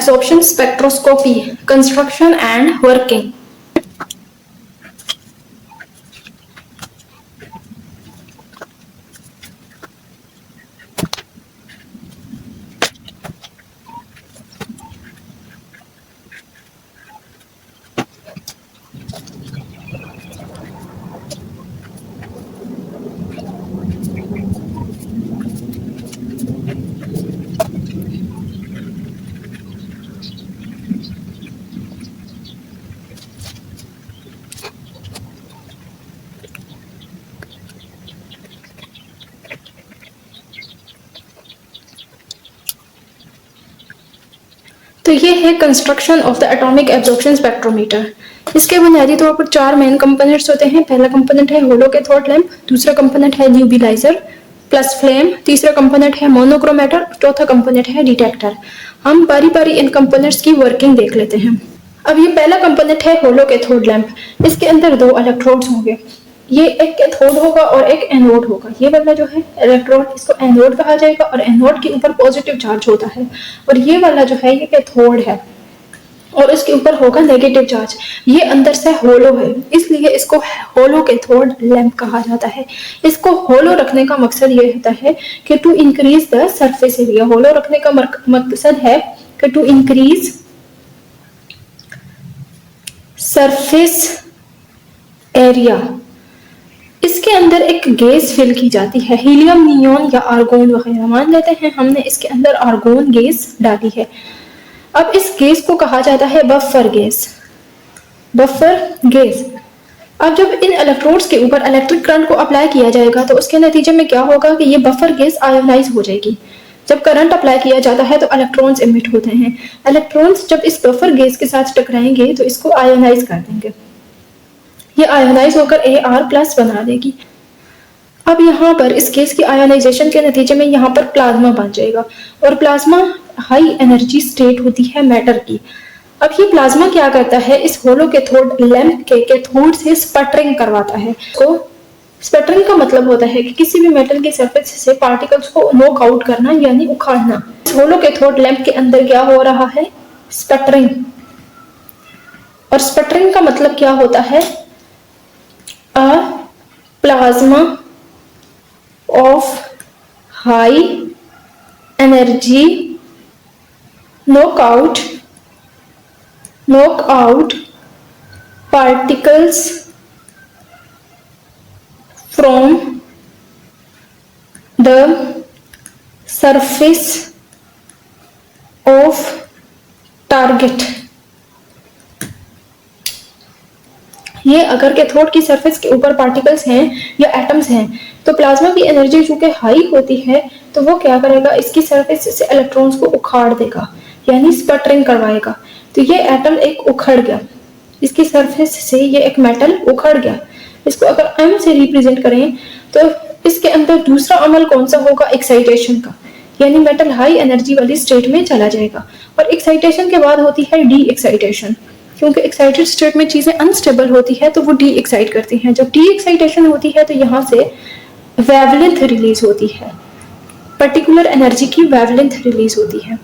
absorption spectroscopy, construction and working. तो ये है construction of the atomic absorption spectrometer. इसके बुनियादी तौर पर 4 मेन कंपोनेंट्स होते हैं। पहला कंपोनेंट है होलो कैथोड लैंप, दूसरा कंपोनेंट है न्यूबिलाइजर प्लस फ्लेम, तीसरा कंपोनेंट है मोनोक्रोमेटर, चौथा कंपोनेंट है डिटेक्टर। हम बारी बारी इन कंपोनेंट्स की वर्किंग देख लेते हैं। अब ये पहला कंपोनेंट है होलो कैथोड लैंप। इसके अंदर 2 इलेक्ट्रोड्स होंगे, ये एक कैथोड होगा और एक एनोड होगा। ये वाला जो है इलेक्ट्रोड, इसको एनोड कहा जाएगा और एनोड के ऊपर पॉजिटिव चार्ज होता है, और ये वाला जो है ये कैथोड है और इसके ऊपर होगा नेगेटिव चार्ज। ये अंदर से होलो है, इसलिए इसको होलो कैथोड लैंप कहा जाता है। इसको होलो रखने का मकसद ये होता है कि to increase the surface area. Hollow रखने का मकसद है कि टू इंक्रीज सरफेस एरिया। इसके अंदर एक गैस फिल की जाती है, हीलियम, नियोन या आर्गोन वगैरह। मान लेते हैं हमने इसके अंदर आर्गोन गैस डाली है। अब इस गैस को कहा जाता है बफर गैस। Buffer gas. अब जब इन इलेक्ट्रोड्स के ऊपर इलेक्ट्रिक करंट को अप्लाई किया जाएगा तो उसके नतीजे में क्या होगा कि ये बफर गैस आयोनाइज हो जाएगी। जब करंट अप्लाई किया जाता है तो इलेक्ट्रॉन्स इमिट होते हैं। इलेक्ट्रॉन्स जब इस बफर गैस के साथ टकराएंगे तो इसको आयोनाइज कर देंगे। ये आयोनाइज होकर Ar+ बना देगी। अब यहाँ पर इस गैस की आयोनाइजेशन के नतीजे में यहाँ पर प्लाज्मा बन जाएगा, और प्लाज्मा हाई एनर्जी स्टेट होती है मैटर की। अब ये प्लाज्मा क्या करता है, इस होलो कैथोड लैंप के कैथोड से स्पटरिंग करवाता है। तो स्पटरिंग का मतलब होता है कि किसी भी मेटल की सरफेस से पार्टिकल्स को नॉक आउट करना, यानी उखाड़ना। इस होलो कैथोड लैंप के अंदर क्या हो रहा है, स्पटरिंग। और स्पटरिंग का मतलब क्या होता है, a plasma of high energy knockout particles from the surface of target। ये अगर कैथोड की सरफेस के ऊपर पार्टिकल्स हैं या एटम्स हैं तो प्लाज्मा की एनर्जी चूंकि हाई होती है तो वो क्या करेगा, इसकी सरफेस से इलेक्ट्रॉन्स को उखाड़ देगा, यानी स्पटरिंग करवाएगा। तो ये एटम एक उखड़ गया, इसकी सरफेस से ये एक मेटल उखड़ गया। इसको अगर M से रिप्रेजेंट करें तो इसके अंदर दूसरा अमल कौन सा होगा, एक्साइटेशन का, यानी मेटल हाई एनर्जी वाली स्टेट में चला जाएगा। और एक्साइटेशन के बाद होती है डी एक्साइटेशन, क्योंकि एक्साइटेड स्टेट में चीजें अनस्टेबल होती है तो वो डी एक्साइट करती हैं। जब डी एक्साइटेशन होती है तो यहाँ से वेवलेंथ रिलीज होती है, पर्टिकुलर एनर्जी की वेवलेंथ रिलीज होती है।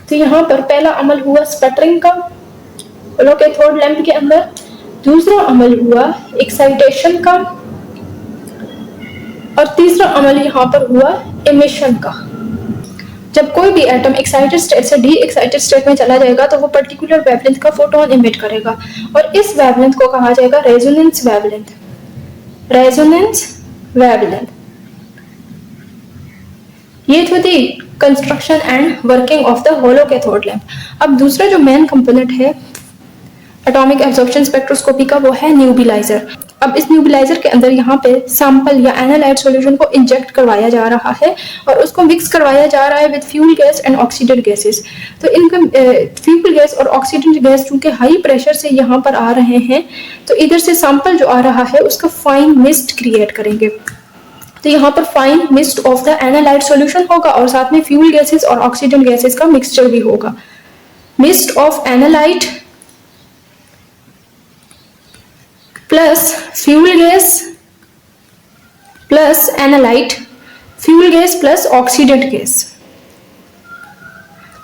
तो यहाँ पर पहला अमल हुआ स्पटरिंग का होलो कैथोड लैंप के अंदर, दूसरा अमल हुआ एक्साइटेशन का, और तीसरा अमल यहाँ पर हुआ इमिशन का। जब कोई भी एटम एक्साइटेड स्टेट से डी एक्साइटेड स्टेट में चला जाएगा तो वो पर्टिकुलर वेवलेंथ का फोटोन इमिट करेगा, और इस वेवलेंथ को कहा जाएगा रेजोनेंस वेवलेंथ। Resonance wavelength. ये थी the construction and working of the hollow cathode lamp. अब दूसरा जो मेन कंपोनेंट है एटॉमिक एब्जॉर्प्शन स्पेक्ट्रोस्कोपी का वो है न्यूबिलाइजर। अब इस न्यूबिलाइजर के अंदर यहाँ पे सैंपल या एनालाइट सॉल्यूशन को इंजेक्ट करवाया जा रहा है और उसको मिक्स करवाया जा रहा है with fuel gas and oxidant gases. तो इनका फ्यूल गैस और ऑक्सीडेंट गैस चूंकि हाई प्रेशर से यहाँ पर आ रहे हैं तो इधर से सैंपल जो आ रहा है उसका फाइन मिस्ट क्रिएट करेंगे। तो यहाँ पर fine mist of the analyte solution होगा और साथ में फ्यूल गैसेस और ऑक्सीडेंट गैसेस का मिक्सचर भी होगा। Mist of analyte plus fuel gas plus analyte, fuel gas plus oxidant gas.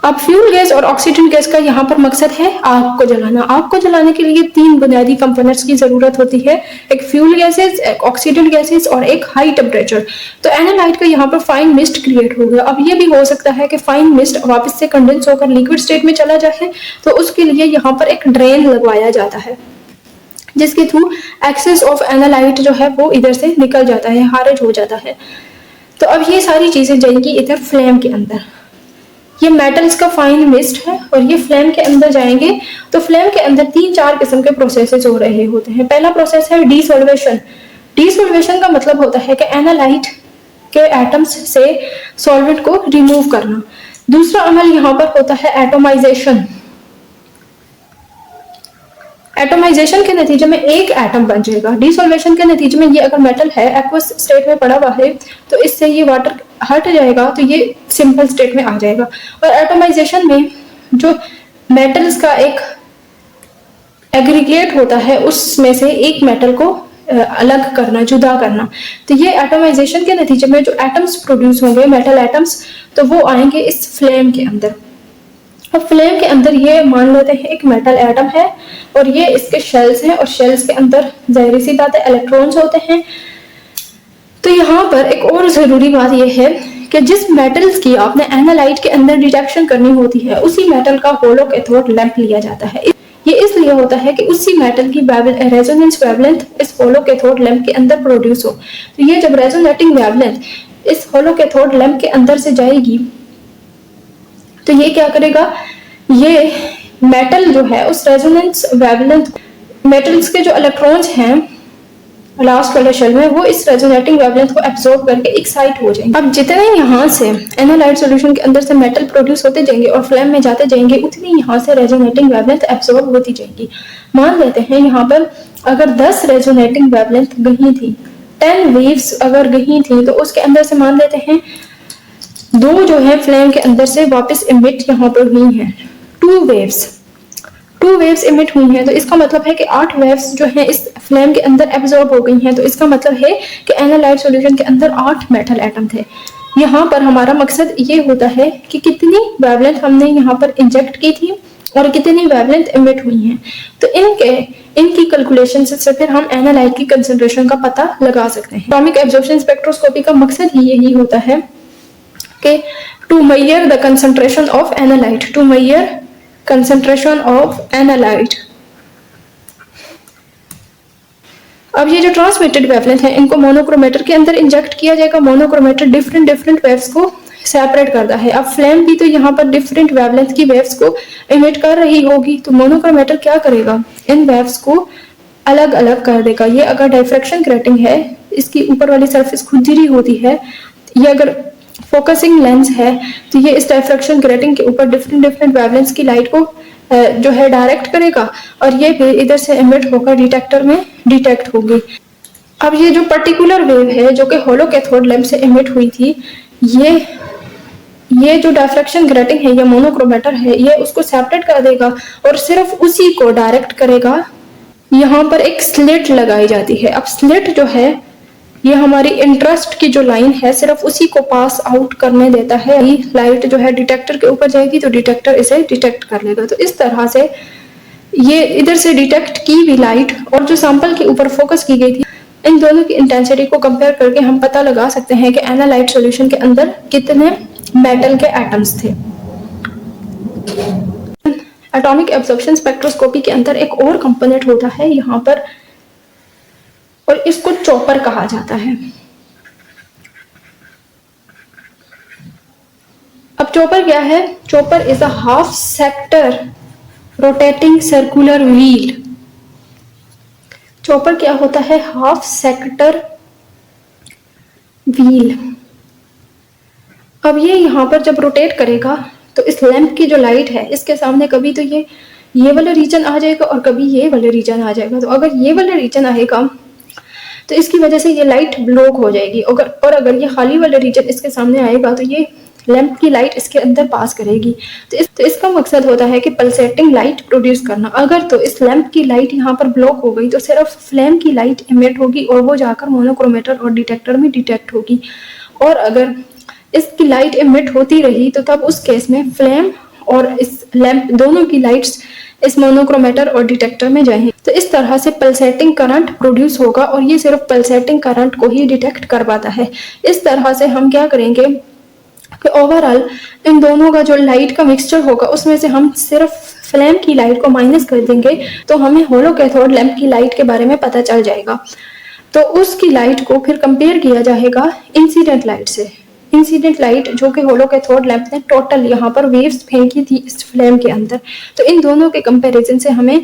अब फ्यूल गैस और ऑक्सीजन गैस का यहाँ पर मकसद है आग को जलाना। आग को जलाने के लिए तीन बुनियादी कंपोनेंट्स की जरूरत होती है, एक फ्यूल गैसेस, एक ऑक्सीजन गैसेस और एक हाई टेम्परेचर। तो एनालाइट का यहाँ पर फाइन मिस्ट क्रिएट हो गया। अब ये भी हो सकता है कि फाइन मिस्ट वापस से कंडेंस होकर लिक्विड स्टेट में चला जाए, तो उसके लिए यहाँ पर एक ड्रेन लगवाया जाता है जिसके थ्रू एक्सेस ऑफ एनालाइट जो है वो इधर से निकल जाता है, खारिज हो जाता है। तो अब ये सारी चीजें जाएंगी इधर फ्लेम के अंदर। ये मेटल्स का फाइन मिस्ट है और ये फ्लेम के अंदर जाएंगे। तो फ्लेम के अंदर 3-4 किस्म के प्रोसेसेस हो रहे होते हैं। पहला प्रोसेस है डीसोल्वेशन। डीसोल्वेशन का मतलब होता है कि एनालाइट के एटम्स से सॉल्वेंट को रिमूव करना। दूसरा अमल यहाँ पर होता है एटोमाइजेशन। एटोमाइजेशन के नतीजे में एक एटम बन जाएगा। डिसोल्वेशन के नतीजे में ये अगर मेटल है एक्वस स्टेट में पड़ा हुआ है तो इससे ये वाटर हट जाएगा, तो ये सिंपल स्टेट में आ जाएगा। और एटोमाइजेशन में जो मेटल्स का एक एग्रीगेट होता है उसमें से एक मेटल को अलग करना, जुदा करना। तो ये एटोमाइजेशन के नतीजे में जो एटम्स प्रोड्यूस होंगे, मेटल एटम्स, तो वो आएंगे इस फ्लेम के अंदर। अब फ्लेम के अंदर ये मान लेते हैं एक मेटल एटम है और ये इसके शेल्स हैं और शेल्स के अंदर जाहिर सी बात है इलेक्ट्रॉन्स होते हैं। तो यहाँ पर एक और जरूरी बात यह है कि जिस मेटल्स की आपने एनालाइट के अंदर डिटेक्शन करनी होती है उसी मेटल का होलो कैथोड लैंप लिया जाता है। ये इसलिए होता है कि उसी मेटल की रेजोनेंस वेवलेंथ इस होलो कैथोड लैंप के अंदर प्रोड्यूस हो। तो ये जब रेजोनेटिंग वेवलेंथ इस होलो कैथोड लैंप के अंदर से जाएगी तो ये क्या करेगा, ये मेटल जो है उस रेजोनेंस वेवलेंथ, मेटल्स के जो इलेक्ट्रॉन्स हैं लास्ट वाले शेल में, वो इस रेजोनेटिंग वेवलेंथ को एब्जॉर्ब करके एक्साइट हो जाएंगे। अब जितने यहाँ से एनालाइट सॉल्यूशन के अंदर से मेटल प्रोड्यूस होते जाएंगे और फ्लेम में जाते जाएंगे उतनी यहाँ से रेजोनेटिंग वेवलेंथ एब्जॉर्ब होती जाएगी। मान लेते हैं यहाँ पर अगर 10 रेजोनेटिंग वेवलेंथ गई थी, 10 वेव्स अगर गई थी, तो उसके अंदर से मान लेते हैं 2 जो है फ्लेम के अंदर से वापस इमिट यहाँ पर हुई हैं, 2 वेव्स इमिट हुई हैं। तो इसका मतलब है कि 8 वेव्स जो है इस फ्लेम के अंदर एब्जॉर्ब हो गई हैं। तो इसका मतलब है कि एनालाइट सॉल्यूशन के अंदर 8 मेटल एटम थे। यहाँ पर हमारा मकसद ये होता है कि कितनी वेवलेंथ हमने यहाँ पर इंजेक्ट की थी और कितनी वेवलेंथ इमिट हुई हैं। तो इनकी कैलकुलेशन से फिर हम एनालाइट की कंसंट्रेशन का पता लगा सकते हैं। एटॉमिक एब्जॉर्प्शन स्पेक्ट्रोस्कोपी का मकसद ही यही होता है कि to measure the concentration of analyte, to measure concentration of analyte। अब ये जो ट्रांसमिटेड वेवलेंथ है इनको मोनोक्रोमेटर के अंदर इंजेक्ट किया जाएगा। मोनोक्रोमेटर डिफरेंट वेव्स को सेपरेट करता है। अब फ्लेम भी तो यहाँ पर डिफरेंट वेवलेंथ की वेव्स को इमिट कर रही होगी, तो मोनोक्रोमेटर क्या करेगा, इन वेव्स को अलग अलग कर देगा। ये अगर डायफ्रैक्शन ग्रेटिंग है, इसकी ऊपर वाली सरफेस खुरदरी होती है, ये अगर फोकसिंग लेंस है तो ये इस डायफ्रैक्शन ग्रेटिंग के ऊपर डिफरेंट वेवलेंथ्स की लाइट को जो है डायरेक्ट करेगा और ये भी इधर से इमिट होकर डिटेक्टर में डिटेक्ट होगी। अब ये जो पर्टिकुलर वेव है जो कि होलो कैथोड लैंप से इमिट हुई थी, ये जो डायफ्रैक्शन ग्रेटिंग है, ये मोनोक्रोमेटर है, ये उसको सेपरेट कर देगा और सिर्फ उसी को डायरेक्ट करेगा। यहाँ पर एक स्लिट लगाई जाती है। अब स्लिट जो है ये हमारी इंटरेस्ट की जो लाइन है सिर्फ उसी को पास आउट करने देता है। लाइट जो है डिटेक्टर के ऊपर जाएगी तो डिटेक्टर इसे डिटेक्ट कर लेगा। तो इस तरह से ये इधर से डिटेक्ट की हुई लाइट और जो सैंपल के ऊपर फोकस की गई थी, इन दोनों की इंटेंसिटी को कंपेयर करके हम पता लगा सकते हैं कि एनालाइट सॉल्यूशन के अंदर कितने मेटल के एटम्स थे। एटॉमिक एब्जॉर्प्शन स्पेक्ट्रोस्कोपी के अंदर एक और कंपोनेंट होता है यहाँ पर, और इसको चॉपर कहा जाता है। अब चॉपर क्या है? Chopper is a half sector rotating circular wheel. Chopper क्या होता है? Half sector wheel. अब ये यहाँ पर जब रोटेट करेगा तो इस लैंप की जो लाइट है इसके सामने कभी तो ये वाला रीजन आ जाएगा और कभी ये वाला रीजन आ जाएगा। तो अगर ये वाला रीजन आएगा तो इसकी वजह से ये लाइट ब्लॉक हो जाएगी, और अगर ये खाली वाला रीजन इसके सामने आएगा तो ये लैंप की लाइट इसके अंदर पास करेगी। तो इसका मकसद होता है कि पल्सेटिंग लाइट प्रोड्यूस करना। अगर तो इस लैंप की लाइट यहाँ पर ब्लॉक हो गई तो सिर्फ फ्लेम की लाइट इमिट होगी और वो जाकर मोनोक्रोमेटर और डिटेक्टर में डिटेक्ट होगी। और अगर इसकी लाइट इमिट होती रही तो तब उस केस में फ्लेम और इस लैंप दोनों की लाइट्स इस मोनोक्रोमेटर और डिटेक्टर में जाएंगे। तो इस तरह से पल्सेटिंग करंट प्रोड्यूस होगा और ये सिर्फ पल्सेटिंग करंट को ही डिटेक्ट कर पाता है। इस तरह से हम क्या करेंगे कि ओवरऑल इन दोनों का जो लाइट का मिक्सचर होगा उसमें से हम सिर्फ फ्लेम की लाइट को माइनस कर देंगे तो हमें होलो कैथोड लैंप की लाइट के बारे में पता चल जाएगा। तो उसकी लाइट को फिर कंपेयर किया जाएगा इंसिडेंट लाइट से। इंसिडेंट लाइट जो कि होलो कैथोड लैंप ने टोटल यहाँ पर वेव्स फेंकी थी इस फ्लेम के अंदर, तो इन दोनों के कंपैरिजन से हमें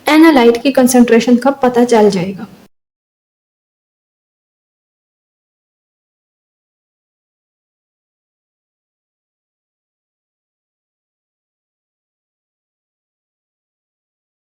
एनालाइट की कंसंट्रेशन का पता चल जाएगा।